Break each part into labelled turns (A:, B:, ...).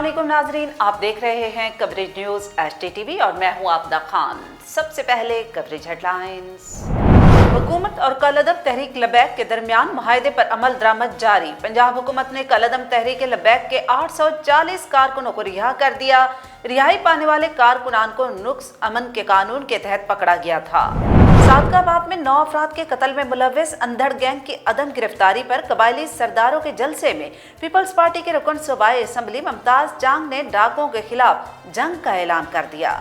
A: अस्सलामुअलैकुम नाजरीन, आप देख रहे हैं कवरेज न्यूज़ HTTV और मैं हूं आबदा खान। सबसे पहले कवरेज हेडलाइंस। हुकूमत और कलअदम तहरीक लबैक के दरमियान मुआहदे पर अमल दरामद जारी। पंजाब हुकूमत ने कलअदम तहरीक लबैक के 840 कारकुनों को रिहा कर दिया। रिहाई पाने वाले कारकुनान को नुक्स अमन के कानून के तहत पकड़ा गया था। सादकाबाद में 9 अफराद के कत्ल में मुलव्विस अंधड़ गैंग की अदम गिरफ्तारी पर कबायली सरदारों के जलसे में पीपल्स पार्टी के रुकन सूबाई असम्बली मुमताज चांग ने डाकुओं के खिलाफ जंग का ऐलान कर दिया।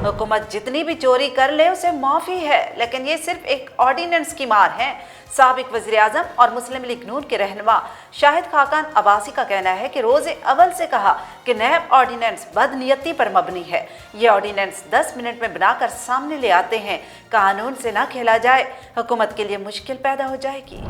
A: हुकूमत जितनी भी चोरी कर ले उसे माफी है, लेकिन ये सिर्फ एक ऑर्डिनेंस की मार है। साबिक वज़ीर आज़म और मुस्लिम लीग नून के रहनुमा शाहिद खाकान अब्बासी का कहना है कि रोज़े अव्वल से कहा कि नैब ऑर्डिनेंस बदनीयती पर मबनी है। ये ऑर्डिनेंस 10 मिनट में बनाकर सामने ले आते हैं। कानून से ना खेला जाए, हुकूमत के लिए मुश्किल पैदा हो जाएगी।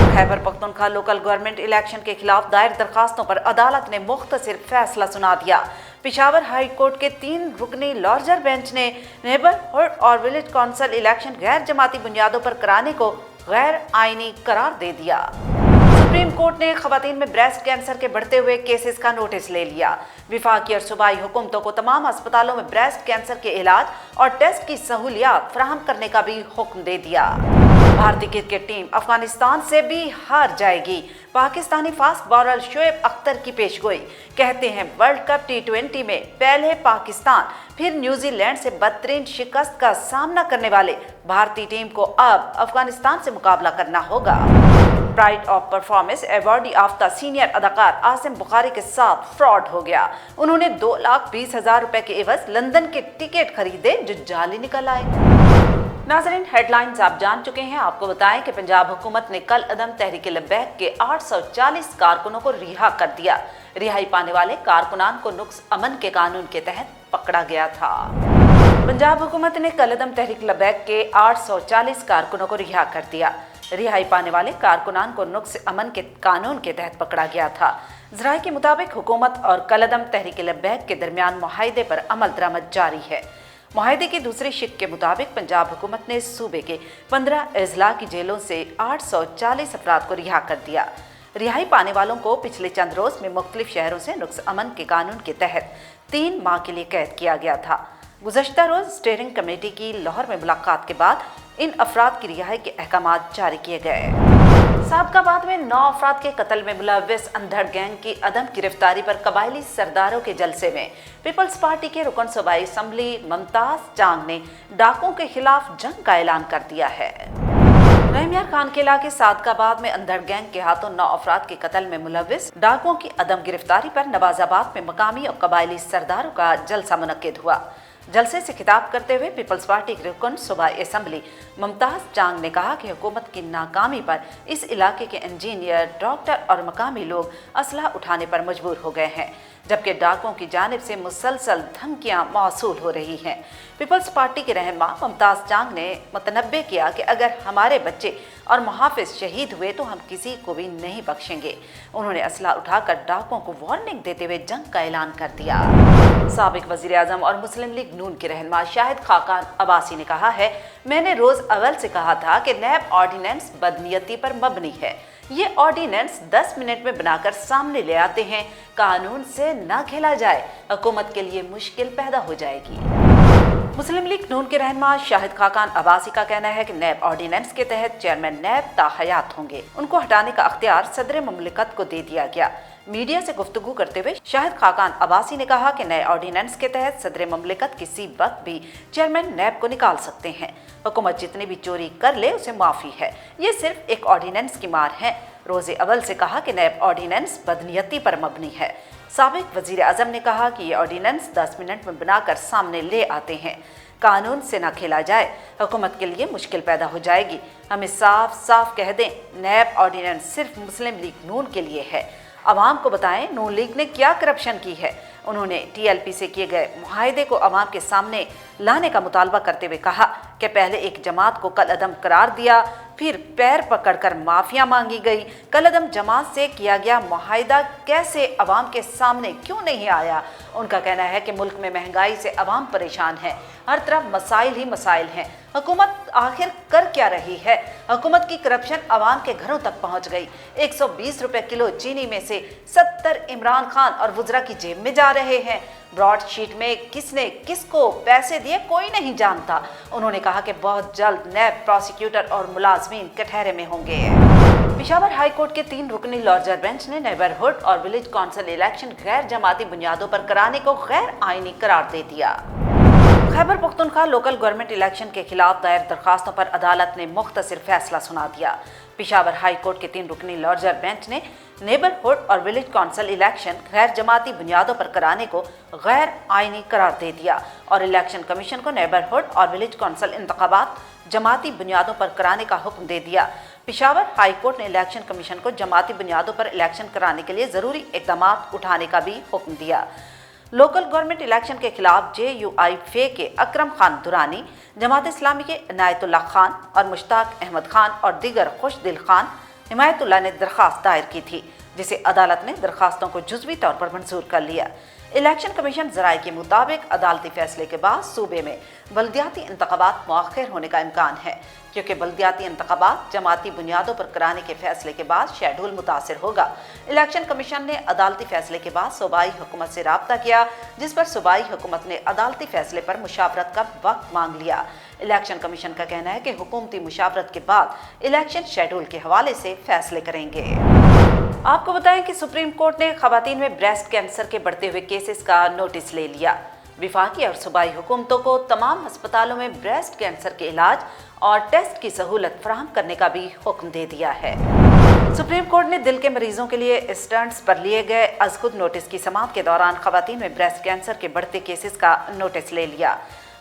A: Khyber Pakhtunkhwa local government election के खिलाफ दायर दरखास्तों पर अदालत ने मुख्तसर फैसला सुना दिया। पेशावर हाई कोर्ट के 3 रुकनी लार्जर बेंच ने नेबरहुड और विलेज काउंसिल इलेक्शन गैर जमाती बुनियादों पर कराने को गैर आईनी करार दे दिया। सुप्रीम कोर्ट ने खवातीन में ब्रेस्ट कैंसर के बढ़ते हुए केसेस का नोटिस ले लिया। विफाकी और सूबाई हुकूमतों को तमाम अस्पतालों में ब्रेस्ट कैंसर के इलाज और टेस्ट की सहूलियात फराहम करने का भी हुक्म दे दिया। भारतीय क्रिकेट टीम अफगानिस्तान से भी हार जाएगी। पाकिस्तानी फास्ट बॉलर शोएब अख्तर की पेशगोई। कहते हैं वर्ल्ड कप T20 में पहले पाकिस्तान फिर न्यूजीलैंड से बदतरीन शिकस्त का सामना करने वाले भारतीय टीम को अब अफगानिस्तान से मुकाबला करना होगा। प्राइड ऑफ परफॉर्मेंस अवार्ड याफ्ता सीनियर अदाकार आसिम बुखारी के साथ फ्रॉड हो गया। उन्होंने 2,20,000 रुपए के एवज लंदन के टिकट खरीदे जो जाली निकल आए। नाज़रीन, हेडलाइंस आप जान चुके हैं। आपको बताएं कि पंजाब हुकूमत ने कल अदम तहरीक लबैक के 840 कारकुनों को रिहा कर दिया। रिहाई पाने वाले कारकुनान को नुक्स अमन के कानून के तहत पकड़ा गया था। पंजाब हुकूमत ने कल अदम तहरीक लबैक के 840 कारकुनों को रिहा कर दिया। रिहाई पाने वाले कारकुनान को नुक्स अमन के कानून के तहत पकड़ा गया था। ज़राए के मुताबिक हुकूमत और कल अदम तहरीक लबैक के दरमियान मुआहदे पर अमल दरामद जारी है। मुआहदे की दूसरी शिक के मुताबिक पंजाब हुकूमत ने सूबे के 15 अजला की जेलों से 840 अफराद को रिहा कर दिया। रिहाई पाने वालों को पिछले चंद रोज में मुख्तलिफ शहरों से नुक्स अमन के कानून के तहत 3 माह के लिए कैद किया गया था। गुज़श्ता रोज स्टीयरिंग कमेटी की लाहौर में मुलाकात के बाद इन अफराद की रिहाई के अहकामात जारी किए गए। सादकाबाद में 9 अफराद के कत्ल में मुलव्विस अंधड़ गैंग की अदम गिरफ्तारी पर कबायली सरदारों के जलसे में पीपल्स पार्टी के रुकन सूबाई असम्बली मुमताज चांग ने डाकुओं के खिलाफ जंग का ऐलान कर दिया है। रहमियार खान के इलाके सादकाबाद में अंधड़ गैंग के हाथों 9 अफराद के कत्ल में मुलव्विस डाकुओं की अदम गिरफ्तारी पर नवाजाबाद में मकामी और कबायली सरदारों का जलसा मुनक्किद हुआ। जलसे से खिताब करते हुए पीपल्स पार्टी के रुकन सूबाई असम्बली मुमताज चांग ने कहा कि हुकूमत की नाकामी पर इस इलाके के इंजीनियर, डॉक्टर और मकामी लोग असलहा उठाने पर मजबूर हो गए हैं, जबकि डाकुओं की जानिब से मुसलसल धमकियां मौसूल हो रही हैं। पीपल्स पार्टी के रहनुमा मुमताज चांग ने मुतनब्बे किया कि अगर हमारे बच्चे और मुहाफिज शहीद हुए तो हम किसी को भी नहीं बख्शेंगे। उन्होंने असला उठाकर डाकुओं को वार्निंग देते हुए जंग का ऐलान कर दिया। साबिक वज़ीर आज़म और मुस्लिम लीग नून के रहनुमा शाहिद खाकान अब्बासी ने कहा है, मैंने रोज अव्वल से कहा था कि नैब ऑर्डिनेंस बदनीयती पर मबनी है। ये ऑर्डिनेंस 10 मिनट में बनाकर सामने ले आते हैं। कानून से ना खेला जाए, हुकूमत के लिए मुश्किल पैदा हो जाएगी। मुस्लिम लीग नून के रहनुमा शाहिद खाकान अब्बासी का कहना है कि नैब ऑर्डिनेंस के तहत चेयरमैन नैब ताहयात होंगे। उनको हटाने का अख्तियार सदर मुमलिकत को दे दिया गया। मीडिया से गुफ्तगू करते हुए शाहिद खाकान अब्बासी ने कहा कि नए ऑर्डिनेंस के तहत सदर मुमलिकत किसी वक्त भी चेयरमैन नैब को निकाल सकते हैं। हुकूमत जितनी भी चोरी कर ले उसे माफी है। ये सिर्फ एक ऑर्डिनेंस की मार है। रोजे अव्वल से कहा कि नैब ऑर्डिनेंस बदनीयती पर मबनी है। साबिक वजीर आजम ने कहा कि ये ऑर्डिनेंस 10 मिनट में बनाकर सामने ले आते हैं। कानून से न खेला जाए, हुकूमत के लिए मुश्किल पैदा हो जाएगी। हमें साफ साफ कह दें, नैब ऑर्डिनेंस सिर्फ मुस्लिम लीग नून के लिए है। अवाम को बताएं नून लीग ने क्या करप्शन की है। उन्होंने TLP से किए गए मुआहदे को अवाम के सामने लाने का मुतालबा करते हुए कहा कि पहले एक जमात को कलअदम करार दिया, फिर पैर पकड़कर माफिया मांगी गई। कलअदम जमात से किया गया मुआहिदा कैसे अवाम के सामने क्यों नहीं आया? उनका कहना है कि मुल्क में महंगाई से अवाम परेशान है, हर तरफ मसाइल ही मसाइल हैं। हुकूमत आखिर कर क्या रही है? हुकूमत की करप्शन अवाम के घरों तक पहुंच गई। 120 रुपए किलो चीनी में से 70 इमरान खान और वुज़रा की जेब में जा रहे हैं। ब्रॉडशीट में किसने किसको पैसे दिए कोई नहीं जानता। उन्होंने कहा कि बहुत जल्द नैब प्रोसिक्यूटर और मुलाजमीन कटहरे में होंगे। पेशावर हाई कोर्ट के 3 रुकनी लॉर्जर बेंच ने नेबरहुड और विलेज कौंसिल इलेक्शन गैर जमाती बुनियादों पर कराने को गैर आईनी करार दे दिया। Khyber Pakhtunkhwa local government election के खिलाफ दायर दरखास्तों पर अदालत ने मुख्तसर फैसला सुना दिया। पेशावर हाई कोर्ट के 3 रुकनी लॉर्जर बेंच ने नेबरहुड और विलेज कौंसिल इलेक्शन गैर जमाती बुनियादों पर कराने को गैर आईनी करार दे दिया और इलेक्शन कमीशन को नेबरहुड और विलेज कौंसिल इंतखाबात जमाती बुनियादों पर कराने का हुक्म दे दिया। पेशावर हाई कोर्ट ने इलेक्शन कमीशन को जमाती बुनियादों पर इलेक्शन कराने के लिए ज़रूरी इक़दाम उठाने का भी हुक्म दिया। लोकल गवर्नमेंट इलेक्शन के खिलाफ JUI फे के अकरम खान दुरानी, जमात इस्लामी के इनायतुल्लाह खान और मुश्ताक अहमद खान और दीगर खुशदिल खान हिमायतुल्लाह ने दरख्वास्त दायर की थी, जिसे अदालत ने दरख्वास्तों को जुज़वी तौर पर मंजूर कर लिया। इलेक्शन कमीशन ज़राए के मुताबिक अदालती फैसले के बाद सूबे में बल्दियाती इंतखाबात मुअख्खर होने का इम्कान है, क्योंकि बल्दियाती इंतखाबात जमाती बुनियादों पर कराने के फैसले के बाद शेड्यूल मुतासिर होगा। इलेक्शन कमीशन ने अदालती फैसले के बाद सूबाई हुकूमत से राब्ता किया, जिस पर सूबाई हुकूमत ने अदालती फैसले पर मुशावरत का वक्त मांग लिया। इलेक्शन कमीशन का कहना है कि हुकूमती मुशावरत के बाद इलेक्शन शेड्यूल के हवाले से फैसले करेंगे। आपको बताएं कि सुप्रीम कोर्ट ने खवातीन में ब्रेस्ट कैंसर के बढ़ते हुए केसेस का नोटिस ले लिया। विफाकी और सूबाई हुकूमतों को तमाम अस्पतालों में ब्रेस्ट कैंसर के इलाज और टेस्ट की सहूलत फराहम करने का भी हुक्म दे दिया है। सुप्रीम कोर्ट ने दिल के मरीजों के लिए स्टंट्स पर लिए गए अज खुद नोटिस की समाअत के दौरान खवातीन में ब्रेस्ट कैंसर के बढ़ते केसेस का नोटिस ले लिया।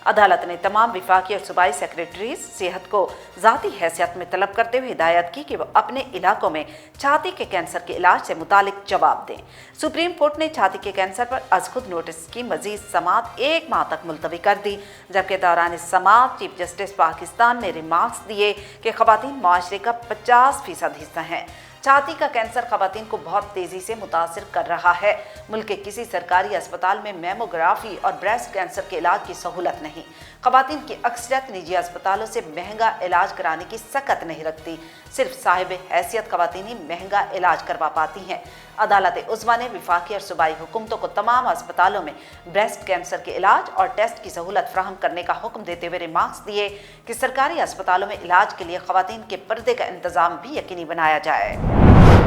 A: अदालत ने तमाम विफाकी और सूबाई सेक्रेटरीज सेहत को ज़ाती हैसियत में तलब करते हुए हिदायत की कि वो अपने इलाकों में छाती के कैंसर के इलाज से मुतालिक जवाब दें। सुप्रीम कोर्ट ने छाती के कैंसर पर अज खुद नोटिस की मजीद समाअत 1 माह तक मुलतवी कर दी, जबकि दौरान इस समाअत चीफ जस्टिस पाकिस्तान ने रिमार्क्स दिए कि खवातीन माशरे का 50% हिस्सा हैं। छाती का कैंसर खवातीन को बहुत तेज़ी से मुतासिर कर रहा है। मुल्क के किसी सरकारी अस्पताल में मेमोग्राफी और ब्रेस्ट कैंसर के इलाज की सहूलत नहीं। खवातीन की अक्सरियत निजी अस्पतालों से महंगा इलाज कराने की सकत नहीं रखती। सिर्फ साहिब हैसियत खवातीन ही महंगा इलाज करवा पाती हैं। अदालत उज़्मा ने विफाकी और सूबाई हुकूमतों को तमाम अस्पतालों में ब्रेस्ट कैंसर के इलाज और टेस्ट की सहूलत फराहम करने का हुक्म देते हुए रिमार्क्स दिए कि सरकारी अस्पतालों में इलाज के लिए खवातीन के पर्दे का इंतजाम भी यकीनी बनाया जाए।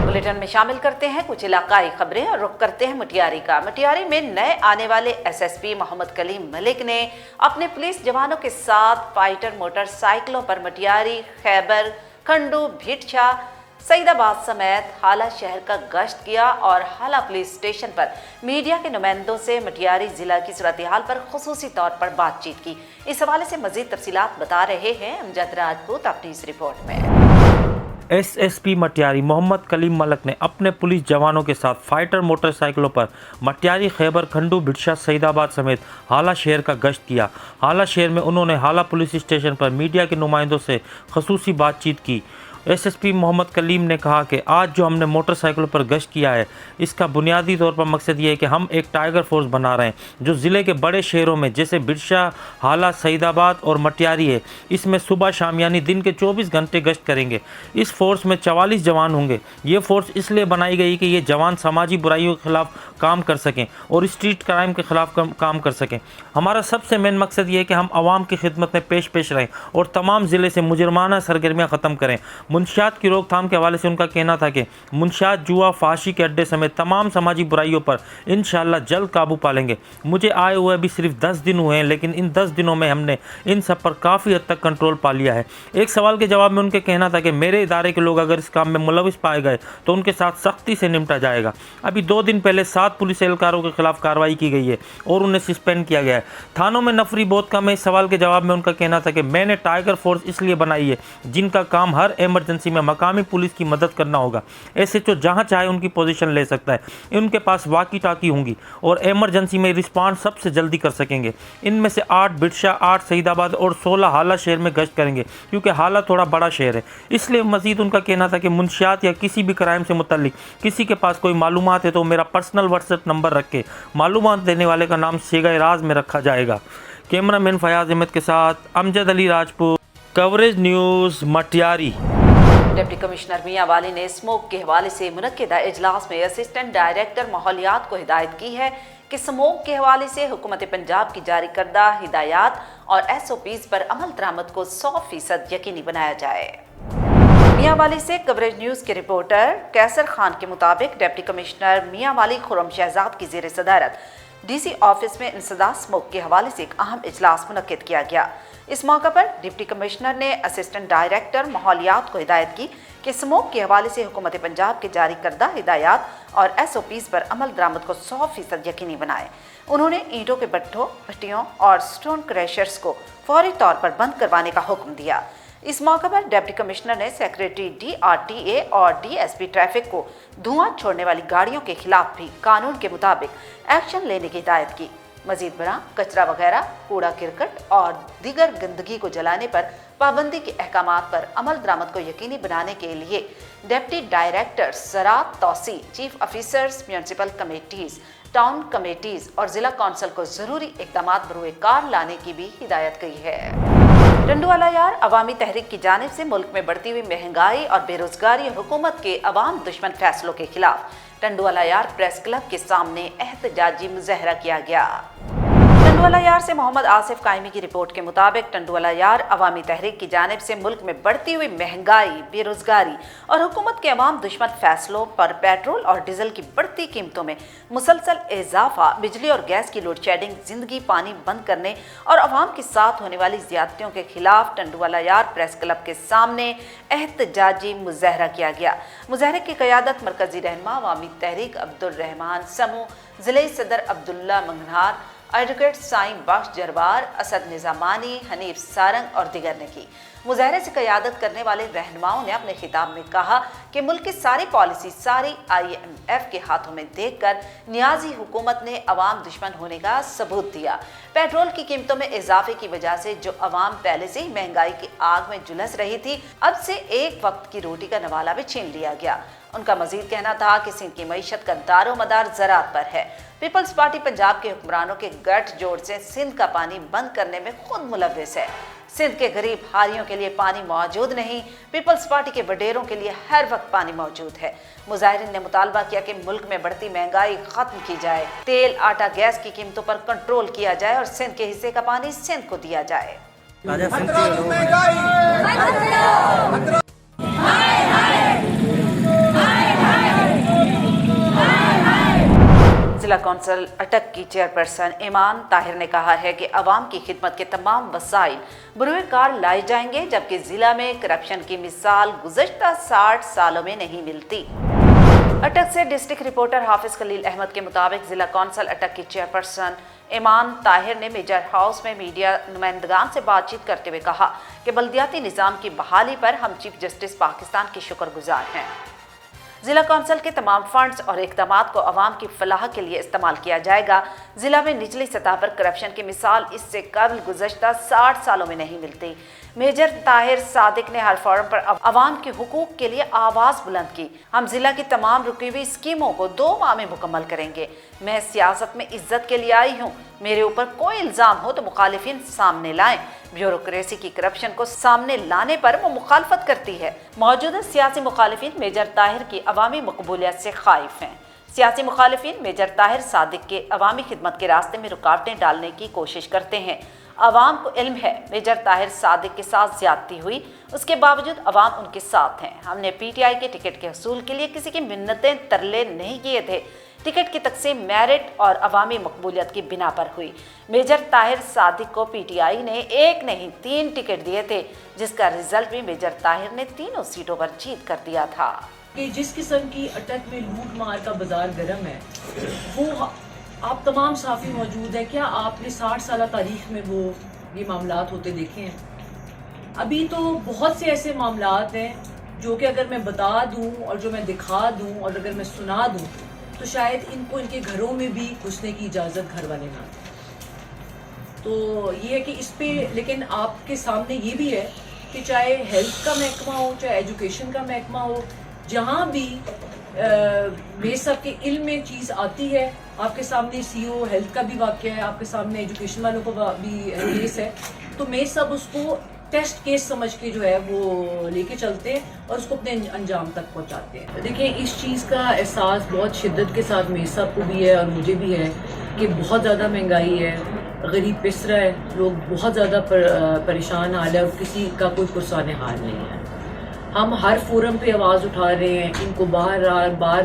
A: बुलेटिन में शामिल करते हैं कुछ इलाकाई खबरें और रुख करते हैं मटियारी का। मटियारी में नए आने वाले SSP मोहम्मद कलीम मलिक ने अपने पुलिस जवानों के साथ फाइटर मोटरसाइकिलों पर मटियारी, खैबर, खंडू, भिटछा, सईदाबाद समेत हाला शहर का गश्त किया और हाला पुलिस स्टेशन पर मीडिया के नुमाइंदों से मटियारी जिला की सूरत हाल पर खुसूसी तौर पर बातचीत की। इस हवाले से मजीद तफसीलात बता रहे हैं अमजद राजपूत अपनी इस रिपोर्ट में।
B: SSP मटियारी मोहम्मद कलीम मलिक ने अपने पुलिस जवानों के साथ फाइटर मोटरसाइकिलों पर मटियारी, खैबर, खंडू, भिटछा, सईदाबाद समेत हाला शहर का गश्त किया। हाला शहर में उन्होंने हाला पुलिस स्टेशन पर मीडिया के नुमाइंदों से खसूसी बातचीत की। SSP मोहम्मद कलीम ने कहा कि आज जो हमने मोटरसाइकिलों पर गश्त किया है, इसका बुनियादी तौर पर मकसद ये है कि हम एक टाइगर फोर्स बना रहे हैं जो ज़िले के बड़े शहरों में जैसे भिटछा, हाला, सईदाबाद और मटियारी है, इसमें सुबह शाम यानी दिन के 24 घंटे गश्त करेंगे। इस फोर्स में 44 जवान होंगे। ये फोर्स इसलिए बनाई गई कि ये जवान समाजी बुराइयों के खिलाफ काम कर सकें और स्ट्रीट क्राइम के खिलाफ काम कर सकें। हमारा सबसे मेन मकसद ये है कि हम आवाम की खिदमत में पेश रहें और तमाम ज़िले से मुजरमाना सरगर्मियाँ ख़त्म करें। मुंशियात की रोकथाम के हवाले से उनका कहना था कि मुंशियात, जुआ, फाशी के अड्डे समेत तमाम समाजी बुराइयों पर इंशाअल्लाह जल्द काबू पा लेंगे। मुझे आए हुए भी सिर्फ 10 दिन हुए हैं, लेकिन इन 10 दिनों में हमने इन सब पर काफ़ी हद तक कंट्रोल पा लिया है। एक सवाल के जवाब में उनके कहना था कि मेरे इदारे के लोग अगर इस काम में मुलविस पाए गए तो उनके साथ सख्ती से निपटा जाएगा। अभी 2 दिन पहले 7 पुलिस एहलकारों के खिलाफ कार्रवाई की गई है और उन्हें सस्पेंड किया गया है। थानों में नफरी बहुत कम है। इस सवाल के जवाब में उनका कहना था कि मैंने टाइगर फोर्स इसलिए बनाई है जिनका काम हर ایمرجنسی میں مقامی پولیس کی مدد کرنا ہوگا۔ SHO جہاں چاہے ان کی پوزیشن لے سکتا ہے، ان کے پاس واقی ٹاکی ہوں گی اور ایمرجنسی میں رسپانس سب سے جلدی کر سکیں گے۔ ان میں سے 8 بٹشاہ، 8 سعید آباد اور 16 حالہ شہر میں گشت کریں گے، کیونکہ حالہ تھوڑا بڑا شہر ہے۔ اس لیے مزید ان کا کہنا تھا کہ منشیات یا کسی بھی کرائم سے متعلق کسی کے پاس کوئی معلومات ہے تو میرا پرسنل واٹس ایپ نمبر رکھ کے معلومات دینے والے کا نام سیگہ راز میں رکھا جائے گا۔ کیمرہ مین فیاض احمد کے ساتھ Amjad Ali Rajput, coverage news, Matiari.
A: Deputy commissioner Mianwali نے اسموک کے حوالے سے منعقدہ اجلاس میں اسسٹنٹ ڈائریکٹر ماحولیات کو ہدایت کی ہے کہ اسموک کے حوالے سے حکومت پنجاب کی جاری کردہ ہدایات اور SOPs پر عمل درآمد کو 100% یقینی بنایا جائے۔ میاں والی سے کوریج نیوز کے رپورٹر کیسر خان کے مطابق ڈپٹی کمشنر میاں والی خرم شہزاد کی زیر صدارت DC آفس میں انسداد اسموک کے حوالے سے ایک اہم اجلاس منعقد کیا گیا۔ اس موقع پر ڈپٹی کمشنر نے اسسٹنٹ ڈائریکٹر ماحولیات کو ہدایت کی کہ اسموک کے حوالے سے حکومت پنجاب کے جاری کردہ ہدایات اور SOPs پر عمل درآمد کو 100% یقینی بنائے۔ انہوں نے اینٹوں کے بھٹیوں اور سٹون کریشرز کو فوری طور پر بند کروانے کا حکم دیا۔ اس موقع پر ڈپٹی کمشنر نے سیکریٹری DRTA اور DSP ٹریفک کو دھواں چھوڑنے والی گاڑیوں کے خلاف بھی قانون کے مطابق ایکشن لینے کی ہدایت کی۔ مزید برآں کچرا وغیرہ، کوڑا کرکٹ اور دیگر گندگی کو جلانے پر پابندی کے احکامات پر عمل درآمد کو یقینی بنانے کے لیے ڈپٹی ڈائریکٹر زراعت توسیع، chief officers, municipal committees, town committees اور ضلع کونسل کو ضروری اقدامات بروئے کار لانے کی بھی ہدایت کی ہے۔ ٹنڈوالا یار عوامی تحریک کی جانب سے ملک میں بڑھتی ہوئی مہنگائی اور بے روزگاری اور حکومت کے عوام دشمن فیصلوں کے خلاف ٹنڈوالا یار پریس کلب کے سامنے احتجاجی مظاہرہ کیا گیا۔ ٹنڈوالا یار سے محمد آصف قائمی کی رپورٹ کے مطابق ٹنڈوالا یار عوامی تحریک کی جانب سے ملک میں بڑھتی ہوئی مہنگائی، بے روزگاری اور حکومت کے عوام دشمن فیصلوں پر پیٹرول اور ڈیزل کی بڑھتی قیمتوں میں مسلسل اضافہ، بجلی اور گیس کی لوڈ شیڈنگ، زندگی پانی بند کرنے اور عوام کے ساتھ ہونے والی زیادتیوں کے خلاف ٹنڈوالا یار پریس کلب کے سامنے احتجاجی مظاہرہ کیا گیا۔ مظاہرے کی قیادت مرکزی رہنما عوامی تحریک عبدالرحمان سمو، ضلعی صدر عبداللہ منگنہار، ایڈوکیٹ سائیں بخش جربار، اسد نظامانی، حنیف سارنگ اور دیگر نے کی۔ مظاہرے سے قیادت کرنے والے رہنماؤں نے اپنے خطاب میں کہا کہ ملک کی ساری پالیسی ساری IMF کے ہاتھوں میں دیکھ کر نیازی حکومت نے عوام دشمن ہونے کا ثبوت دیا۔ پیٹرول کی قیمتوں میں اضافے کی وجہ سے جو عوام پہلے سے ہی مہنگائی کی آگ میں جھلس رہی تھی، اب سے ایک وقت کی روٹی کا نوالہ بھی چھین لیا گیا۔ ان کا مزید کہنا تھا کہ سندھ کی معیشت کا دار و مدار زراعت پر ہے۔ پیپلز پارٹی پنجاب کے حکمرانوں کے گٹھ جوڑ سے سندھ کا پانی بند کرنے میں خود ملوث ہے۔ سندھ کے غریب ہاریوں کے لیے پانی موجود نہیں، پیپلز پارٹی کے وڈیروں کے لیے ہر وقت پانی موجود ہے۔ مظاہرین نے مطالبہ کیا کہ ملک میں بڑھتی مہنگائی ختم کی جائے، تیل، آٹا، گیس کی قیمتوں پر کنٹرول کیا جائے اور سندھ کے حصے کا پانی سندھ کو دیا جائے۔ ضلع کونسل اٹک کی چیئرپرسن ایمان طاہر نے کہا ہے کہ عوام کی خدمت کے تمام وسائل بروئے کار لائے جائیں گے، جبکہ ضلع میں کرپشن کی مثال گزشتہ 60 سالوں میں نہیں ملتی۔ اٹک سے ڈسٹرکٹ رپورٹر حافظ خلیل احمد کے مطابق ضلع کونسل اٹک کی چیئرپرسن ایمان طاہر نے میجر ہاؤس میں میڈیا نمائندگان سے بات چیت کرتے ہوئے کہا کہ بلدیاتی نظام کی بحالی پر ہم چیف جسٹس پاکستان کے شکر گزار ہیں۔ ضلع کونسل کے تمام فنڈز اور اقدامات کو عوام کی فلاح کے لیے استعمال کیا جائے گا۔ ضلع میں نچلی سطح پر کرپشن کی مثال اس سے قبل گزشتہ 60 سالوں میں نہیں ملتی۔ میجر طاہر صادق نے ہر فورم پر عوام کے حقوق کے لیے آواز بلند کی۔ ہم ضلع کی تمام رکی ہوئی اسکیموں کو 2 ماہ میں مکمل کریں گے۔ میں سیاست میں عزت کے لیے آئی ہوں، میرے اوپر کوئی الزام ہو تو مخالفین سامنے لائیں۔ بیوروکریسی کی کرپشن کو سامنے لانے پر وہ مخالفت کرتی ہے۔ موجودہ سیاسی مخالفین میجر طاہر کی عوامی مقبولیت سے خائف ہیں۔ سیاسی مخالفین میجر طاہر صادق کے عوامی خدمت کے راستے میں رکاوٹیں ڈالنے کی کوشش کرتے ہیں۔ عوام کو علم ہے میجر طاہر صادق کے ساتھ زیادتی ہوئی، اس کے باوجود عوام ان کے ساتھ ہیں۔ ہم نے PTI کے ٹکٹ کے حصول کے لیے کسی کی منتیں ترلے نہیں کیے تھے۔ ٹکٹ کی تقسیم میرٹ اور عوامی مقبولیت کی بنا پر ہوئی۔ میجر طاہر صادق کو PTI نے 1 نہیں 3 ٹکٹ دیے تھے، جس کا رزلٹ بھی میجر طاہر نے 3 سیٹوں پر جیت کر دیا تھا۔
C: کہ جس قسم کی اٹک میں لوٹ مار کا بازار گرم ہے، وہ آپ تمام صحافی موجود ہیں، کیا آپ نے 60 سالہ تاریخ میں وہ یہ معاملات ہوتے دیکھے ہیں؟ ابھی تو بہت سے ایسے معاملات ہیں جو کہ اگر میں بتا دوں اور جو میں دکھا دوں اور اگر میں سنا دوں تو شاید ان کو ان کے گھروں میں بھی گھسنے کی اجازت گھر والے نہ دیں. تو یہ ہے کہ اس پہ لیکن آپ کے سامنے یہ بھی ہے کہ چاہے ہیلتھ کا محکمہ ہو, چاہے ایجوکیشن کا محکمہ ہو, جہاں بھی میرے سب کے علم میں چیز آتی ہے, آپ کے سامنے سی او ہیلتھ کا بھی واقعہ ہے, آپ کے سامنے ایجوکیشن والوں کا بھی کیس ہے, تو میرے سب اس کو ٹیسٹ کیس سمجھ کے جو ہے وہ لے کے چلتے ہیں اور اس کو اپنے انجام تک پہنچاتے ہیں. دیکھیں اس چیز کا احساس بہت شدت کے ساتھ میرے سب کو بھی ہے اور مجھے بھی ہے کہ بہت زیادہ مہنگائی ہے, غریب پس رہا ہے, لوگ بہت زیادہ پریشان حال ہے اور کسی کا کوئی پرسان حال نہیں ہے. ہم ہر فورم پہ آواز اٹھا رہے ہیں, ان کو بار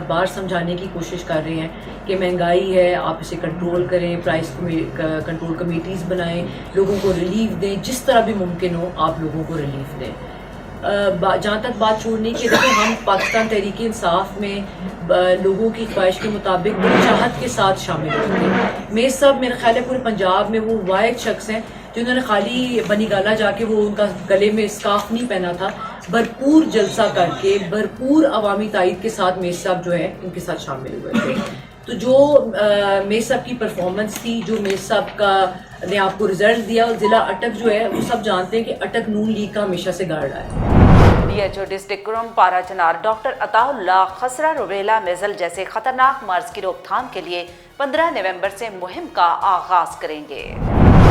C: بار سمجھانے کی کوشش کر رہے ہیں کہ مہنگائی ہے, آپ اسے کنٹرول کریں, پرائس کنٹرول کمیٹیز بنائیں, لوگوں کو ریلیف دیں, جس طرح بھی ممکن ہو آپ لوگوں کو ریلیف دیں. جہاں تک بات چھوڑنے کی, دیکھیں ہم پاکستان تحریک انصاف میں لوگوں کی خواہش کے مطابق بڑی چاہت کے ساتھ شامل ہوتے ہیں. میرے سب میرا خیال ہے پورے پنجاب میں وہ واحد شخص ہیں جنہوں نے خالی بنی گالا جا کے وہ ان کا گلے میں اسکارف نہیں پہنا تھا, بھرپور جلسہ کر کے بھرپور عوامی تائید کے ساتھ میرے صاحب جو ہے ان کے ساتھ شامل ہوئے تھے. تو جو میرے صاحب کی پرفارمنس تھی, جو میرے صاحب کا نے آپ کو رزلٹ دیا, اور ضلع اٹک جو ہے وہ سب جانتے ہیں کہ اٹک نون لیگ کا ہمیشہ سے گارڈ ہے.
A: ڈی ایچ او ڈسٹرکٹ کرم پارا چنار ڈاکٹر عطا اللہ خسرہ روبیلا میزل جیسے خطرناک مرض کی روک تھام کے لیے 15 نومبر سے مہم کا آغاز کریں گے.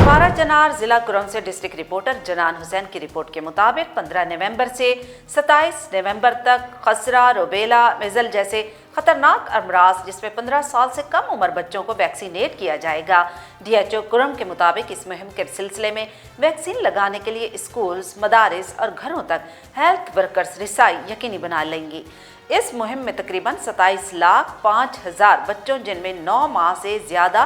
A: پارا چنار ضلع کرم سے ڈسٹرکٹ رپورٹر جنان حسین کی رپورٹ کے مطابق 15 نومبر سے 27 نومبر تک خسرہ روبیلا میزل جیسے خطرناک امراض جس میں 15 سال سے کم عمر بچوں کو ویکسینیٹ کیا جائے گا. ڈی ایچ او کرم کے مطابق اس مہم کے سلسلے میں ویکسین لگانے کے لیے اسکولز, مدارس اور گھروں تک ہیلتھ ورکرز رسائی یقینی بنا لیں گی. اس مہم میں تقریباً 27,05,000 بچوں جن میں 9 ماہ سے زیادہ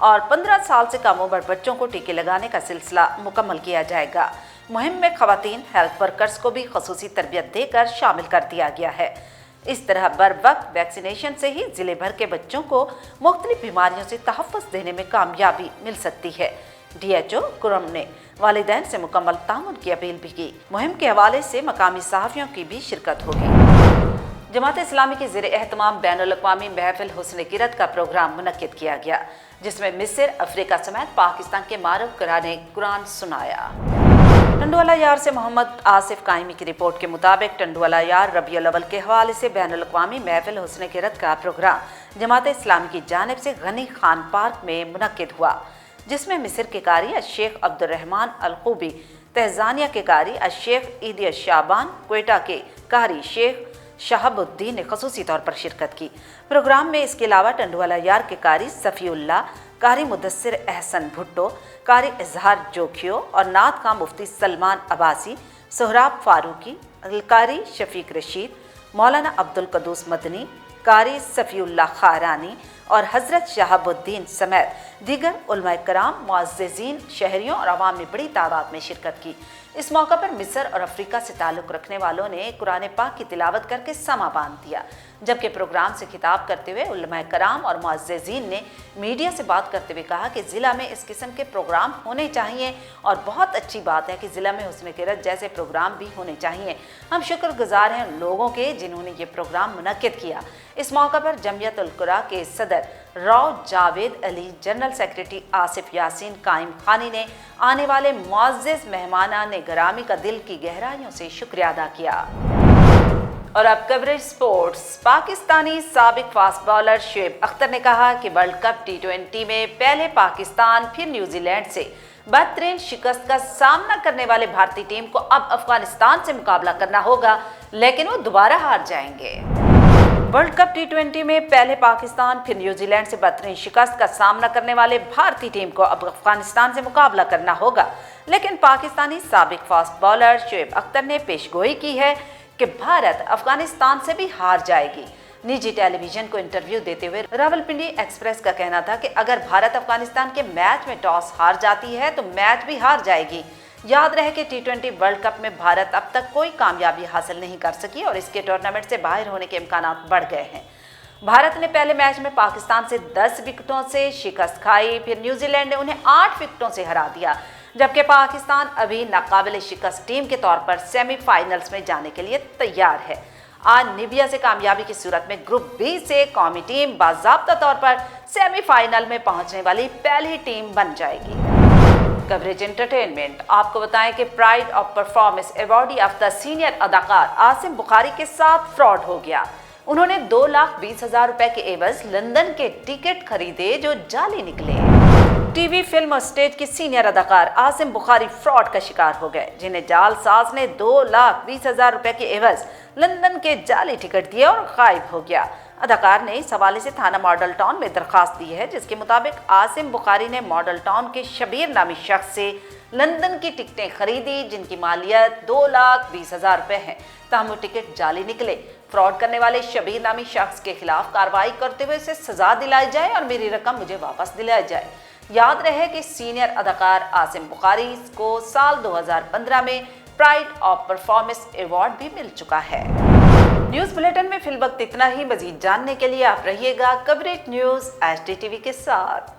A: اور 15 سال سے کم عمر بچوں کو ٹیکے لگانے کا سلسلہ مکمل کیا جائے گا. مہم میں خواتین ہیلتھ ورکرز کو بھی خصوصی تربیت دے کر شامل کر دیا گیا ہے. اس طرح بر وقت ویکسینیشن سے ہی ضلع بھر کے بچوں کو مختلف بیماریوں سے تحفظ دینے میں کامیابی مل سکتی ہے. ڈی ایچ او کرم نے والدین سے مکمل تعاون کی اپیل بھی کی. مہم کے حوالے سے مقامی صحافیوں کی بھی شرکت ہوگی. جماعت اسلامی کے زیر اہتمام بین الاقوامی محفل حسن کرت کا پروگرام منعقد کیا گیا, جس میں مصر, افریقہ سمیت پاکستان کے معروف قرآن قرآن سنایا. ٹنڈوالہ یار سے محمد آصف قائمی کی رپورٹ کے مطابق ٹنڈوالہ یار ربیع الاول کے حوالے سے بین الاقوامی محفل حسن کرت کا پروگرام جماعت اسلامی کی جانب سے غنی خان پارک میں منعقد ہوا, جس میں مصر کے قاری الشیخ عبد الرحمن القوبی, تنزانیہ کے قاری الشیخ عیدی الشعبان, کوئٹہ کے قاری شیخ شہاب الدین نے خصوصی طور پر شرکت کی. پروگرام میں اس کے علاوہ ٹنڈوالہ یار کے قاری صفی اللہ, قاری مدثر احسن بھٹو, قاری اظہار جوکھیو اور نعت خواں مفتی سلمان عباسی, سہراب فاروقی, قاری شفیق رشید, مولانا عبد القدوس مدنی, قاری صفی اللہ خارانی اور حضرت شہاب الدین سمیت دیگر علماء کرام, معززین, شہریوں اور عوام نے بڑی تعداد میں شرکت کی. اس موقع پر مصر اور افریقہ سے تعلق رکھنے والوں نے قرآن پاک کی تلاوت کر کے سما باندھ دیا, جبکہ پروگرام سے خطاب کرتے ہوئے علماء کرام اور معززین نے میڈیا سے بات کرتے ہوئے کہا کہ ضلع میں اس قسم کے پروگرام ہونے چاہیے اور بہت اچھی بات ہے کہ ضلع میں حسن کرت جیسے پروگرام بھی ہونے چاہیے. ہم شکر گزار ہیں ان لوگوں کے جنہوں نے یہ پروگرام منعقد کیا. اس موقع پر جمعیت القرا کے صدر راؤ جاوید علی, جنرل سیکریٹری آصف یاسین قائم خانی نے آنے والے معزز مہمانان گرامی کا دل کی گہرائیوں سے شکریہ ادا کیا. اور اب کوریج سپورٹس. پاکستانی سابق فاسٹ بالر شعیب اختر نے کہا کہ ورلڈ کپ T20 میں پہلے پاکستان پھر نیوزی لینڈ سے بدترین شکست کا سامنا کرنے والے بھارتی ٹیم کو اب افغانستان سے مقابلہ کرنا ہوگا, لیکن وہ دوبارہ ہار جائیں گے. ورلڈ کپ T20 میں پہلے پاکستان پھر نیوزی لینڈ سے بدترین شکست کا سامنا کرنے والے بھارتی ٹیم کو اب افغانستان سے مقابلہ کرنا ہوگا, لیکن پاکستانی سابق فاسٹ بالر شعیب اختر نے پیش گوئی کی ہے کہ بھارت افغانستان سے بھی ہار جائے گی. نجی ٹیلی ویژن کو انٹرویو دیتے ہوئے راولپنڈی ایکسپریس کا کہنا تھا کہ اگر بھارت افغانستان کے میچ میں ٹاس ہار جاتی ہے تو میچ بھی ہار جائے گی. یاد رہے کہ T20 ورلڈ کپ میں بھارت اب تک کوئی کامیابی حاصل نہیں کر سکی اور اس کے ٹورنامنٹ سے باہر ہونے کے امکانات بڑھ گئے ہیں. بھارت نے پہلے میچ میں پاکستان سے 10 وکٹوں سے شکست کھائی, پھر نیوزی لینڈ نے انہیں 8 وکٹوں سے ہرا دیا. जबकि पाकिस्तान अभी नाकाबिल शिकस्त टीम के तौर पर सेमीफाइनल्स में जाने के लिए तैयार है। आज नीबिया से कामयाबी की सूरत में ग्रुप बी से कौमी टीम बाज़ाब्ता तौर पर सेमीफाइनल में पहुंचने वाली पहली टीम बन जाएगी। कवरेज एंटरटेनमेंट आपको बताएं कि प्राइड ऑफ परफॉर्मेंस अवार्डी याफ्ता सीनियर अदाकार आसिम बुखारी के साथ फ्रॉड हो गया। उन्होंने 2,20,000 रुपए के एवज लंदन के टिकट खरीदे जो जाली निकले। टीवी, फिल्म और स्टेज के सीनियर अदाकार आसिम बुखारी फ्रॉड का शिकार हो गए, जिन्हें जालसाज ने 2,20,000 रुपए के एवज लंदन के जाली टिकट दिए और गायब हो गया। अदाकार ने इस हवाले से थाना मॉडल टाउन में दरखास्त दी है, जिसके मुताबिक आसिम बुखारी ने मॉडल टाउन के शबीर नामी शख्स से लंदन की टिकटें खरीदी, जिनकी मालियत 2,20,000 रुपए है। ताहम वो टिकट जाली निकले। फ्रॉड करने वाले शबीर नामी शख्स के खिलाफ कार्रवाई करते हुए इसे सजा दिलाई जाए और मेरी रकम मुझे वापस दिलाई जाए। याद रहे कि सीनियर अदाकार आसिम बुखारी को साल 2015 में प्राइड ऑफ परफॉर्मेंस अवार्ड भी मिल चुका है। न्यूज़ बुलेटिन में फिल वक्त इतना ही। मजीद जानने के लिए आप रहिएगा कवरेज न्यूज़ HD TV के साथ।